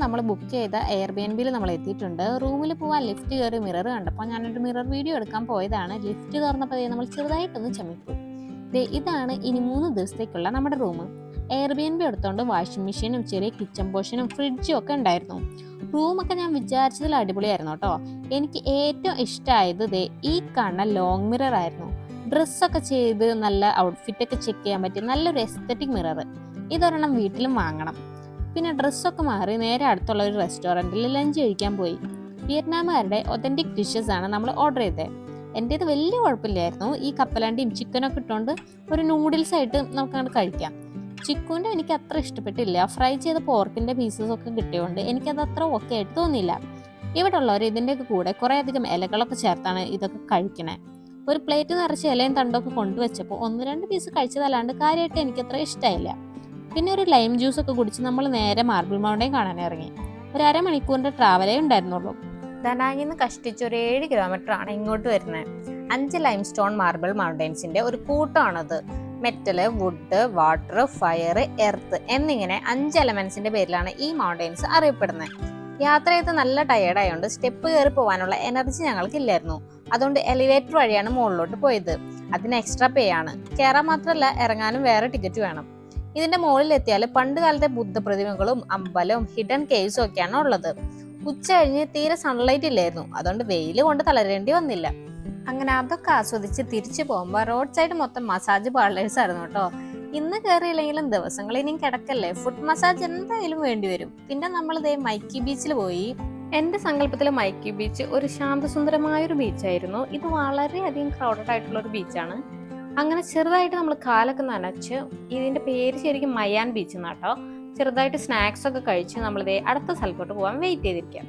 നമ്മൾ ബുക്ക് ചെയ്ത എയർബിഎൻബിയിൽ നമ്മൾ എത്തിയിട്ടുണ്ട്. റൂമിൽ പോവാൻ ലിഫ്റ്റ് കയറി മിറർ കണ്ടപ്പോൾ ഞാനൊരു മിറർ വീഡിയോ എടുക്കാൻ പോയതാണ്. ലിഫ്റ്റ് തുറന്നപ്പോൾ നമ്മൾ ചെറുതായിട്ടൊന്ന് ചമ്മിപ്പോയി. ഇതാണ് ഇനി 3 ദിവസത്തേക്കുള്ള നമ്മുടെ റൂം. എയർബിഎൻബി എടുത്തോണ്ട് വാഷിംഗ് മെഷീനും ചെറിയ കിച്ചൺ പോർഷനും ഫ്രിഡ്ജും ഒക്കെ ഉണ്ടായിരുന്നു. റൂമൊക്കെ ഞാൻ വിചാരിച്ചതിൽ അടിപൊളിയായിരുന്നു കേട്ടോ. എനിക്ക് ഏറ്റവും ഇഷ്ടമായത് ഈ കാണുന്ന ലോങ് മിറർ ആയിരുന്നു. ഡ്രസ്സൊക്കെ ചെയ്ത് നല്ല ഔട്ട്ഫിറ്റ് ഒക്കെ ചെക്ക് ചെയ്യാൻ പറ്റിയ നല്ലൊരു എസ്തെറ്റിക് മിറർ. ഇതൊരെണ്ണം വീട്ടിലും വാങ്ങണം. പിന്നെ ഡ്രസ്സൊക്കെ മാറി നേരെ അടുത്തുള്ള ഒരു റെസ്റ്റോറൻറ്റിൽ ലഞ്ച് കഴിക്കാൻ പോയി. വിയറ്റ്നാമുകാരുടെ ഒതൻറ്റിക് ഡിഷസ് ആണ് നമ്മൾ ഓർഡർ ചെയ്തത്. എൻ്റേത് വലിയ കുഴപ്പമില്ലായിരുന്നു. ഈ കപ്പലണ്ടിയും ചിക്കനൊക്കെ ഇട്ടുകൊണ്ട് ഒരു നൂഡിൽസ് ആയിട്ട് നമുക്കങ്ങോട്ട് കഴിക്കാം. ചിക്കുവിൻ്റെ എനിക്ക് അത്ര ഇഷ്ടപ്പെട്ടില്ല. ഫ്രൈ ചെയ്ത പോർക്കിൻ്റെ പീസസ് ഒക്കെ കിട്ടിയതുകൊണ്ട് എനിക്കത് അത്ര ഓക്കെ ആയിട്ട് തോന്നിയില്ല. ഇവിടെ ഉള്ളവർ ഇതിൻ്റെയൊക്കെ കൂടെ കുറേ അധികം ഇലകളൊക്കെ ചേർത്താണ് ഇതൊക്കെ കഴിക്കണേ. ഒരു പ്ലേറ്റ് നിറച്ച് ഇലയും തണ്ടൊക്കെ കൊണ്ടുവച്ചപ്പോൾ 1-2 പീസ് കഴിച്ചതല്ലാണ്ട് കാര്യമായിട്ട് എനിക്കത്ര ഇഷ്ടമായില്ല. പിന്നെ ഒരു ലൈം ജ്യൂസ് ഒക്കെ കുടിച്ച് നമ്മൾ നേരെ മാർബിൾ മൗണ്ടൻ കാണാൻ ഇറങ്ങി. ഒരു അരമണിക്കൂറിൻ്റെ ട്രാവലേ ഉണ്ടായിരുന്നുള്ളൂ. ദനാങ്ങിൽ നിന്ന് കഷ്ടിച്ച് ഒരു 7 കിലോമീറ്റർ ആണ് ഇങ്ങോട്ട് വരുന്നത്. 5 ലൈം സ്റ്റോൺ മാർബിൾ മൗണ്ടൻസിന്റെ ഒരു കൂട്ടമാണത്. Metal, wood, water, fire, earth എന്നിങ്ങനെ 5 എലമെന്റ്സിന്റെ പേരിലാണ് ഈ മൗണ്ടൻസ് അറിയപ്പെടുന്നത്. യാത്ര ചെയ്ത് നല്ല ടയേർഡ് ആയതുകൊണ്ട് സ്റ്റെപ്പ് കയറി പോകാനുള്ള എനർജി ഞങ്ങൾക്ക് ഇല്ലായിരുന്നു. അതുകൊണ്ട് എലിവേറ്റർ വഴിയാണ് മുകളിലോട്ട് പോയത്. അതിന് എക്സ്ട്രാ പേ ആണ്. കയറാൻ മാത്രമല്ല ഇറങ്ങാനും വേറെ ടിക്കറ്റ് വേണം. ഇതിന്റെ മുകളിൽ എത്തിയാൽ പണ്ട് കാലത്തെ ബുദ്ധപ്രതിമകളും അമ്പലവും ഹിഡൻ കേവ്സും ഒക്കെയാണ് ഉള്ളത്. ഉച്ച കഴിഞ്ഞ് തീരെ സൺലൈറ്റ് ഇല്ലായിരുന്നു. അതുകൊണ്ട് വെയിൽ കൊണ്ട് തളരേണ്ടി വന്നില്ല. അങ്ങനെ അതൊക്കെ ആസ്വദിച്ച് തിരിച്ചു പോകുമ്പോൾ റോഡ് സൈഡ് മൊത്തം മസാജ് പാർലേഴ്സ് ആയിരുന്നു കേട്ടോ. ഇന്ന് കയറിയില്ലെങ്കിലും ദിവസങ്ങൾ ഇനിയും കിടക്കല്ലേ, ഫുഡ് മസാജ് എന്തായാലും വേണ്ടി വരും. പിന്നെ നമ്മൾ മൈക്കി ബീച്ചിൽ പോയി. എന്റെ സങ്കല്പത്തിൽ മൈക്കി ബീച്ച് ഒരു ശാന്തസുന്ദരമായൊരു ബീച്ചായിരുന്നു. ഇത് വളരെയധികം ക്രൗഡഡ് ആയിട്ടുള്ള ഒരു ബീച്ചാണ്. അങ്ങനെ ചെറുതായിട്ട് നമ്മൾ കാലൊക്കെ നനച്ച്, ഇതിന്റെ പേര് ശരിക്കും മയാൻ ബീച്ച് എന്നാട്ടോ. ചെറുതായിട്ട് സ്നാക്സ് ഒക്കെ കഴിച്ച് നമ്മളിതേ അടുത്ത സ്ഥലത്തോട്ട് പോകാൻ വെയിറ്റ് ചെയ്തിരിക്കാം.